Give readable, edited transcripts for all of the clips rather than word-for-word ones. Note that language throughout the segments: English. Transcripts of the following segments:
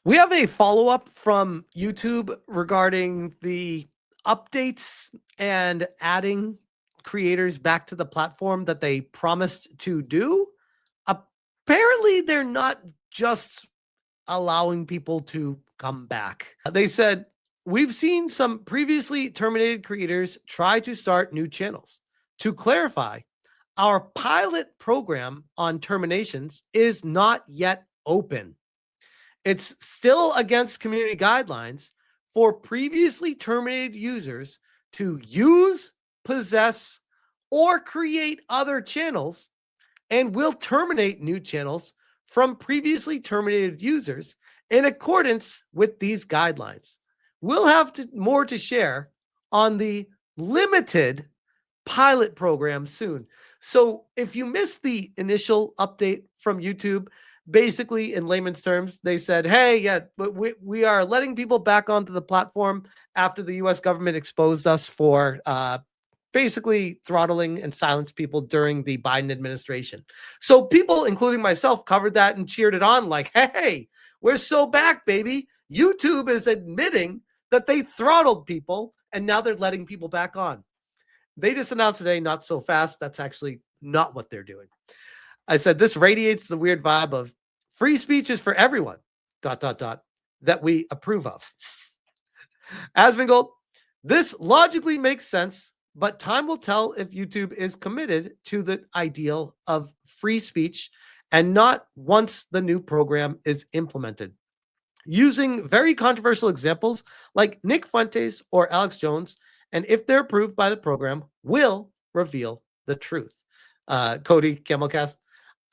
We have a follow-up from YouTube regarding the updates and adding creators back to the platform that they promised to do. Apparently, they're not just allowing people to come back. They said, we've seen some previously terminated creators try to start new channels. To clarify, our pilot program on terminations is not yet open. It's still against community guidelines for previously terminated users to use, possess, or create other channels, and will terminate new channels from previously terminated users in accordance with these guidelines. We'll have more to share on the limited pilot program soon. So if you missed the initial update from YouTube, basically in layman's terms, they said, hey, yeah, but we are letting people back onto the platform after the US government exposed us for basically throttling and silenced people during the Biden administration. So people, including myself, covered that and cheered it on like, hey, we're so back, baby. YouTube is admitting that they throttled people and now they're letting people back on. They just announced today, not so fast. That's actually not what they're doing. I said, this radiates the weird vibe of free speech is for everyone, ... that we approve of. Asmongold, this logically makes sense, but time will tell if YouTube is committed to the ideal of free speech and not once the new program is implemented. Using very controversial examples like Nick Fuentes or Alex Jones, and if they're approved by the program, will reveal the truth. Cody Camelcast,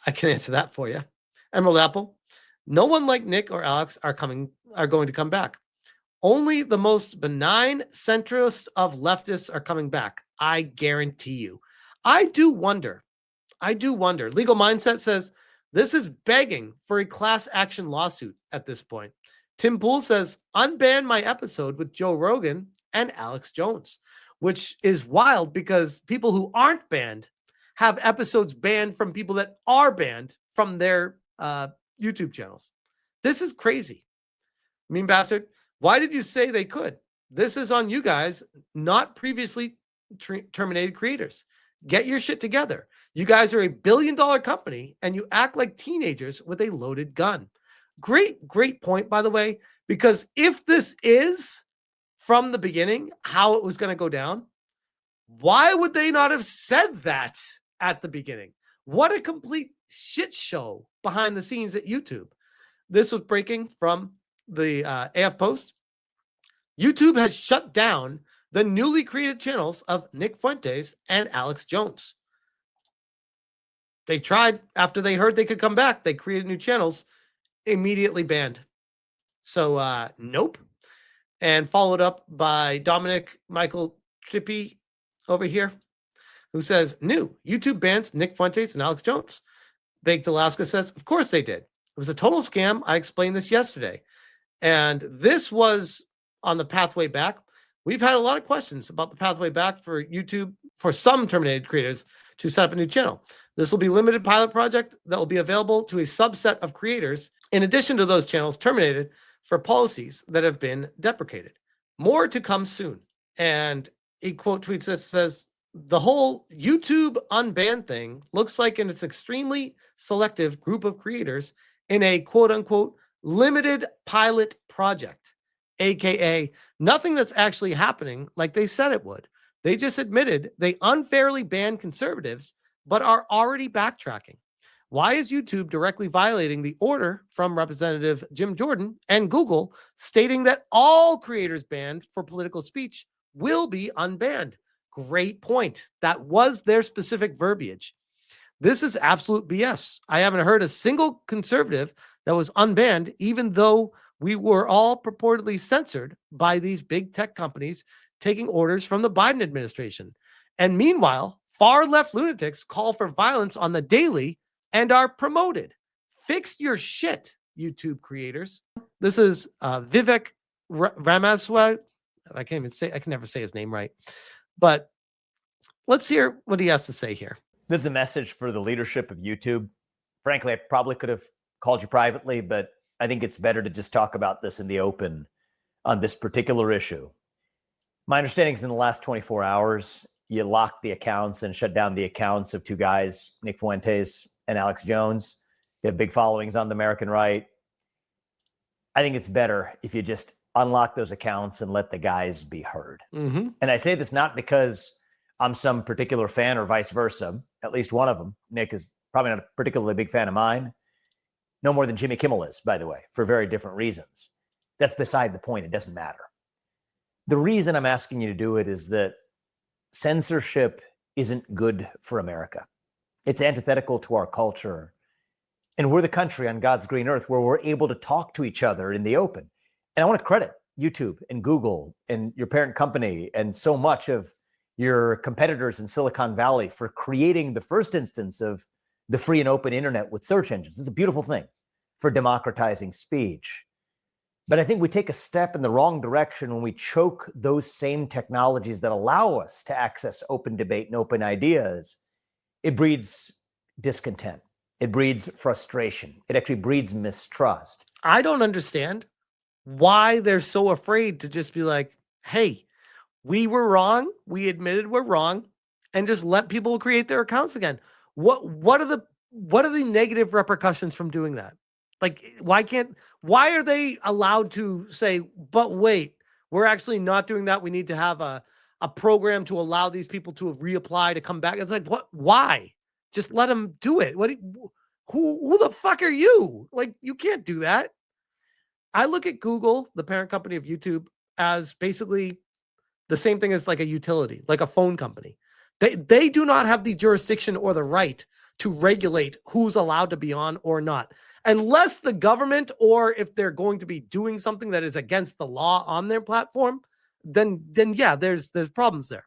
I can answer that for you. Emerald Apple, no one like Nick or Alex are going to come back. Only the most benign centrist of leftists are coming back. I guarantee you. I do wonder. Legal Mindset says this is begging for a class action lawsuit at this point. Tim Pool says, unban my episode with Joe Rogan and Alex Jones, which is wild because people who aren't banned have episodes banned from people that are banned from their YouTube channels. This is crazy. Mean bastard. Why did you say they could? This is on you guys, not previously terminated creators. Get your shit together. You guys are a $1 billion company and you act like teenagers with a loaded gun. Great point, by the way, because if this is from the beginning how it was going to go down, why would they not have said that at the beginning? What a complete shit show behind the scenes at YouTube. This was breaking from the AF Post. YouTube has shut down the newly created channels of Nick Fuentes and Alex Jones. They tried after they heard they could come back. They created new channels, immediately banned. So, nope. And followed up by Dominic Michael Trippy over here, who says, new, YouTube bans Nick Fuentes and Alex Jones. Baked Alaska says, of course they did. It was a total scam. I explained this yesterday. And this was on the pathway back. We've had a lot of questions about the pathway back for YouTube, for some terminated creators to set up a new channel. This will be a limited pilot project that will be available to a subset of creators, in addition to those channels terminated for policies that have been deprecated. More to come soon. And he quote tweets this, says, the whole YouTube unban thing looks like an extremely selective group of creators in a quote unquote limited pilot project, aka nothing that's actually happening like they said it would. They just admitted they unfairly banned conservatives, but are already backtracking. Why is YouTube directly violating the order from Representative Jim Jordan and Google stating that all creators banned for political speech will be unbanned? Great point. That was their specific verbiage. This is absolute BS. I haven't heard a single conservative that was unbanned, even though we were all purportedly censored by these big tech companies taking orders from the Biden administration. And meanwhile, far left lunatics call for violence on the daily and are promoted. Fix your shit, YouTube creators. This is Vivek Ramaswamy. I can never say his name right. But let's hear what he has to say here. This is a message for the leadership of YouTube. Frankly, I probably could have called you privately, but I think it's better to just talk about this in the open on this particular issue. My understanding is in the last 24 hours, you locked the accounts and shut down the accounts of two guys, Nick Fuentes and Alex Jones. They have big followings on the American right. I think it's better if you just unlock those accounts and let the guys be heard. Mm-hmm. And I say this not because I'm some particular fan or vice versa. At least one of them, Nick, is probably not a particularly big fan of mine. No more than Jimmy Kimmel is, by the way, for very different reasons. That's beside the point. It doesn't matter. The reason I'm asking you to do it is that censorship isn't good for America. It's antithetical to our culture. And we're the country on God's green earth where we're able to talk to each other in the open. And I want to credit YouTube and Google and your parent company and so much of your competitors in Silicon Valley for creating the first instance of the free and open internet with search engines. It's a beautiful thing for democratizing speech. But I think we take a step in the wrong direction when we choke those same technologies that allow us to access open debate and open ideas. It breeds discontent. It breeds frustration. It actually breeds mistrust. I don't understand why they're so afraid to just be like, hey, we were wrong. We admitted we're wrong, and just let people create their accounts again. What are the negative repercussions from doing that? Like, why are they allowed to say, but wait, we're actually not doing that. We need to have a program to allow these people to reapply, to come back. It's like, what? Why? Just let them do it. Who the fuck are you? Like, you can't do that. I look at Google, the parent company of YouTube, as basically the same thing as like a utility, like a phone company. They do not have the jurisdiction or the right to regulate who's allowed to be on or not, unless the government, or if they're going to be doing something that is against the law on their platform, then yeah, there's problems there.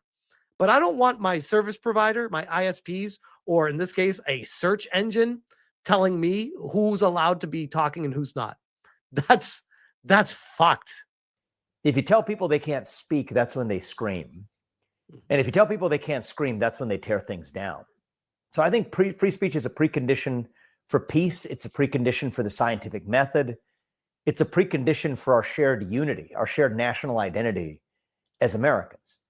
But I don't want my service provider, my ISPs, or in this case, a search engine telling me who's allowed to be talking and who's not. That's fucked. If you tell people they can't speak, that's when they scream. And if you tell people they can't scream, that's when they tear things down. So I think free speech is a precondition for peace. It's a precondition for the scientific method. It's a precondition for our shared unity, our shared national identity as Americans.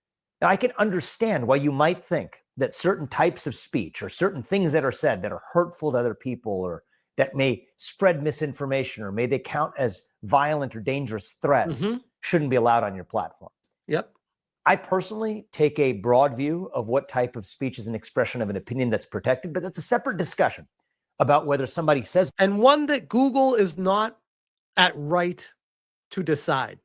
Now, I can understand why you might think that certain types of speech or certain things that are said that are hurtful to other people, or that may spread misinformation, or may they count as violent or dangerous threats, shouldn't be allowed on your platform. Yep. I personally take a broad view of what type of speech is an expression of an opinion that's protected, but that's a separate discussion about whether somebody says, and one that Google is not at right to decide.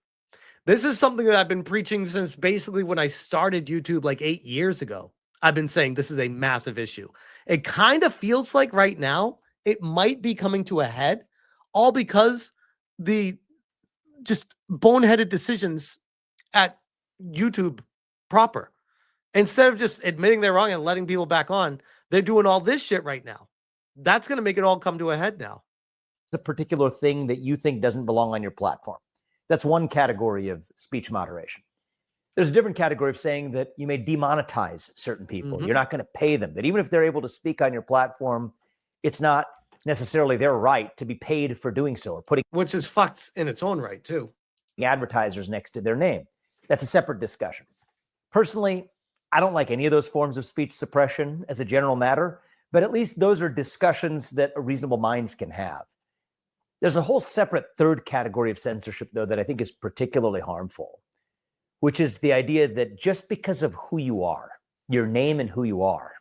This is something that I've been preaching since basically when I started YouTube like 8 years ago. I've been saying this is a massive issue. It kind of feels like right now it might be coming to a head, all because the just boneheaded decisions at YouTube proper. Instead of just admitting they're wrong and letting people back on, they're doing all this shit right now. That's going to make it all come to a head now. a particular thing that you think doesn't belong on your platform. That's one category of speech moderation. There's a different category of saying that you may demonetize certain people. You're not going to pay them, that even if they're able to speak on your platform, it's not necessarily their right to be paid for doing so, or putting, which is fucked in its own right too, advertisers next to their name. That's a separate discussion. Personally, I don't like any of those forms of speech suppression as a general matter, but at least those are discussions that reasonable minds can have. There's a whole separate third category of censorship, though, that I think is particularly harmful, which is the idea that just because of who you are, your name and who you are,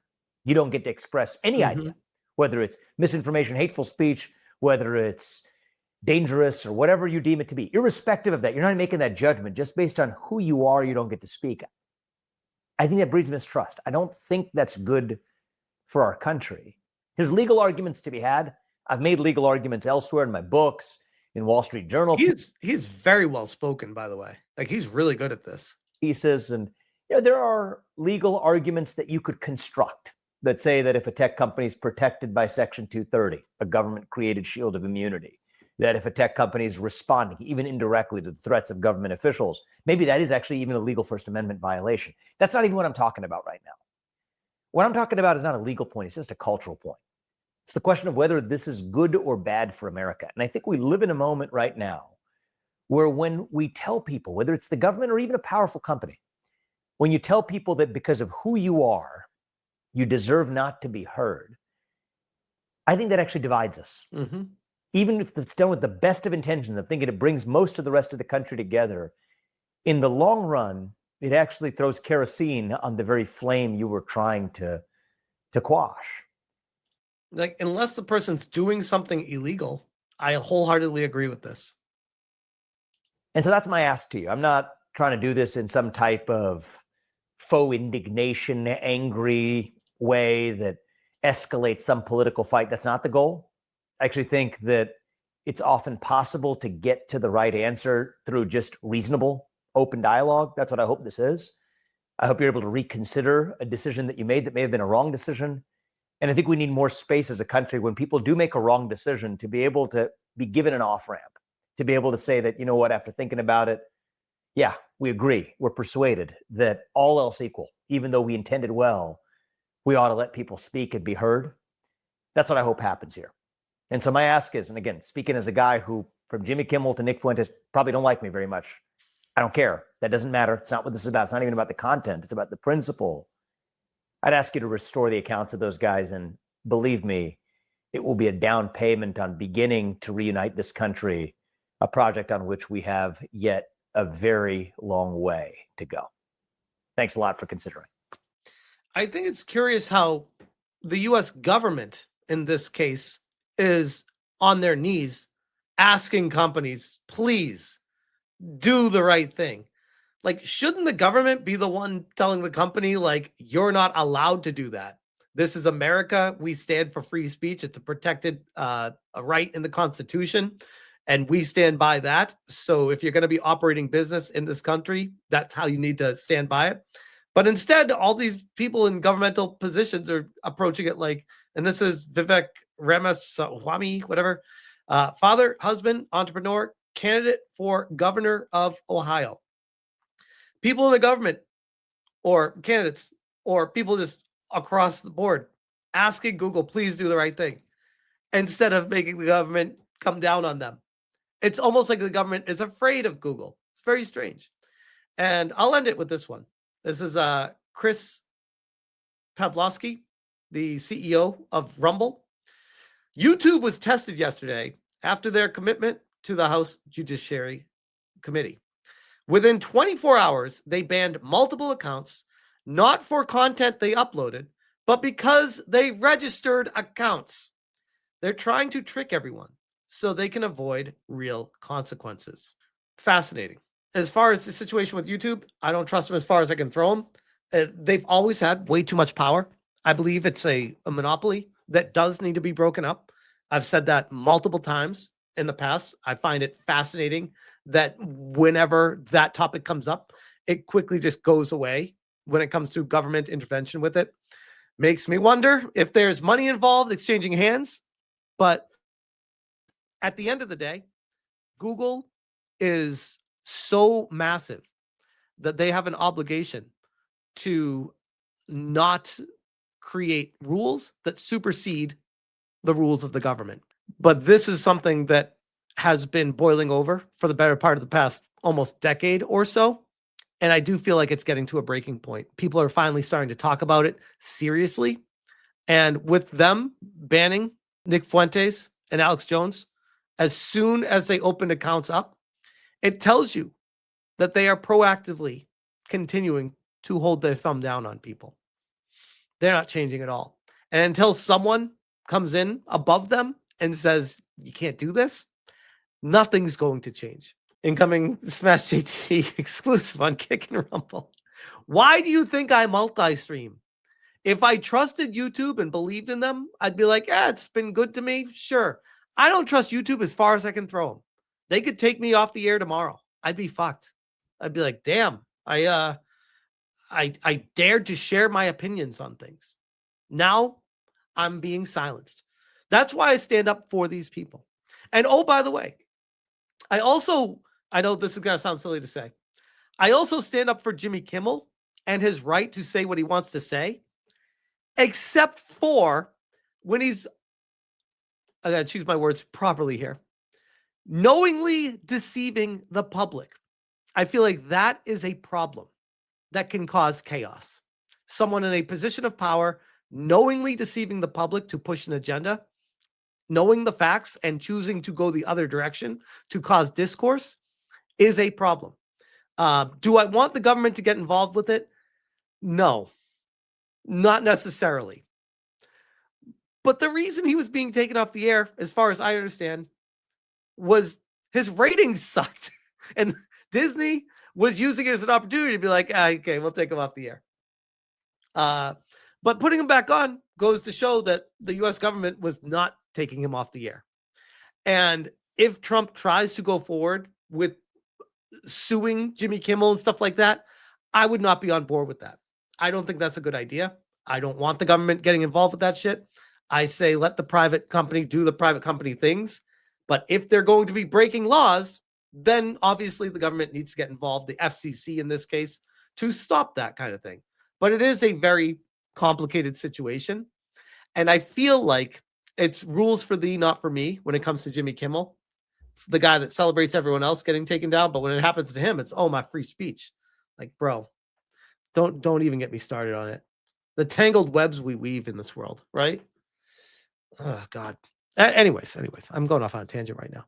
you don't get to express any idea, whether it's misinformation, hateful speech, whether it's dangerous or whatever you deem it to be. Irrespective of that, you're not making that judgment. Just based on who you are, you don't get to speak. I think that breeds mistrust. I don't think that's good for our country. There's legal arguments to be had. I've made legal arguments elsewhere in my books, in Wall Street Journal. He's very well spoken, by the way. Like, he's really good at this. Pieces, and there are legal arguments that you could construct that say that if a tech company is protected by Section 230, a government-created shield of immunity, that if a tech company is responding, even indirectly, to the threats of government officials, maybe that is actually even a legal First Amendment violation. That's not even what I'm talking about right now. What I'm talking about is not a legal point. It's just a cultural point. It's the question of whether this is good or bad for America. And I think we live in a moment right now where when we tell people, whether it's the government or even a powerful company, when you tell people that because of who you are, you deserve not to be heard, I think that actually divides us. Mm-hmm. Even if it's done with the best of intentions, of thinking it brings most of the rest of the country together, in the long run, it actually throws kerosene on the very flame you were trying to quash. Like, unless the person's doing something illegal, I wholeheartedly agree with this. And so that's my ask to you. I'm not trying to do this in some type of faux indignation, angry way that escalates some political fight. That's not the goal. I actually think that it's often possible to get to the right answer through just reasonable, open dialogue. That's what I hope this is. I hope you're able to reconsider a decision that you made that may have been a wrong decision. And I think we need more space as a country when people do make a wrong decision to be able to be given an off-ramp, to be able to say that, you know what, after thinking about it, yeah, we agree, we're persuaded that all else equal, even though we intended well, we ought to let people speak and be heard. That's what I hope happens here. And so my ask is, and again, speaking as a guy who, from Jimmy Kimmel to Nick Fuentes, probably don't like me very much. I don't care. That doesn't matter. It's not what this is about. It's not even about the content. It's about the principle. I'd ask you to restore the accounts of those guys. And believe me, it will be a down payment on beginning to reunite this country, a project on which we have yet a very long way to go. Thanks a lot for considering. I think it's curious how the U.S. government, in this case, is on their knees asking companies, please do the right thing. Like, shouldn't the government be the one telling the company, like, you're not allowed to do that? This is America. We stand for free speech. It's a protected a right in the Constitution, and we stand by that. So if you're going to be operating business in this country, that's how you need to stand by it. But instead, all these people in governmental positions are approaching it like, and this is Vivek Ramaswamy, whatever, father, husband, entrepreneur, candidate for governor of Ohio. People in the government or candidates or people just across the board asking Google, please do the right thing, instead of making the government come down on them. It's almost like the government is afraid of Google. It's very strange. And I'll end it with this one. This is Chris Pavlovsky, the CEO of Rumble. YouTube was tested yesterday after their commitment to the House Judiciary Committee. Within 24 hours, they banned multiple accounts, not for content they uploaded, but because they registered accounts. They're trying to trick everyone so they can avoid real consequences. Fascinating. As far as the situation with YouTube, I don't trust them as far as I can throw them. They've always had way too much power. I believe it's a monopoly that does need to be broken up. I've said that multiple times in the past. I find it fascinating that whenever that topic comes up, it quickly just goes away when it comes to government intervention with it. Makes me wonder if there's money involved exchanging hands. But at the end of the day, Google is so massive that they have an obligation to not create rules that supersede the rules of the government. But this is something that has been boiling over for the better part of the past almost decade or so. And I do feel like it's getting to a breaking point. People are finally starting to talk about it seriously. And with them banning Nick Fuentes and Alex Jones, as soon as they opened accounts up, it tells you that they are proactively continuing to hold their thumb down on people. They're not changing at all. And until someone comes in above them and says, you can't do this, nothing's going to change. Incoming Smash JT exclusive on Kick and Rumble. Why do you think I multi-stream? If I trusted YouTube and believed in them, I'd be like, yeah, it's been good to me. Sure. I don't trust YouTube as far as I can throw them. They could take me off the air tomorrow. I'd be fucked. I'd be like, damn, I dared to share my opinions on things. Now I'm being silenced. That's why I stand up for these people. And oh, by the way, I know this is going to sound silly to say, I also stand up for Jimmy Kimmel and his right to say what he wants to say, except for when he's I got to choose my words properly here. Knowingly deceiving the public. I feel like that is a problem that can cause chaos. Someone in a position of power knowingly deceiving the public to push an agenda, knowing the facts and choosing to go the other direction to cause discourse is a problem. Do I want the government to get involved with it? No, not necessarily. But the reason he was being taken off the air, as far as I understand, was his ratings sucked. And Disney was using it as an opportunity to be like, okay, we'll take him off the air. But putting him back on goes to show that the US government was not taking him off the air. And if Trump tries to go forward with suing Jimmy Kimmel and stuff like that, I would not be on board with that. I don't think that's a good idea. I don't want the government getting involved with that shit. I say let the private company do the private company things. But if they're going to be breaking laws, then obviously the government needs to get involved, the FCC in this case, to stop that kind of thing. But it is a very complicated situation. And I feel like it's rules for thee, not for me when it comes to Jimmy Kimmel, the guy that celebrates everyone else getting taken down. But when it happens to him, it's, oh, my free speech. Like, bro, don't even get me started on it. The tangled webs we weave in this world, right? Oh, God. Anyways, I'm going off on a tangent right now.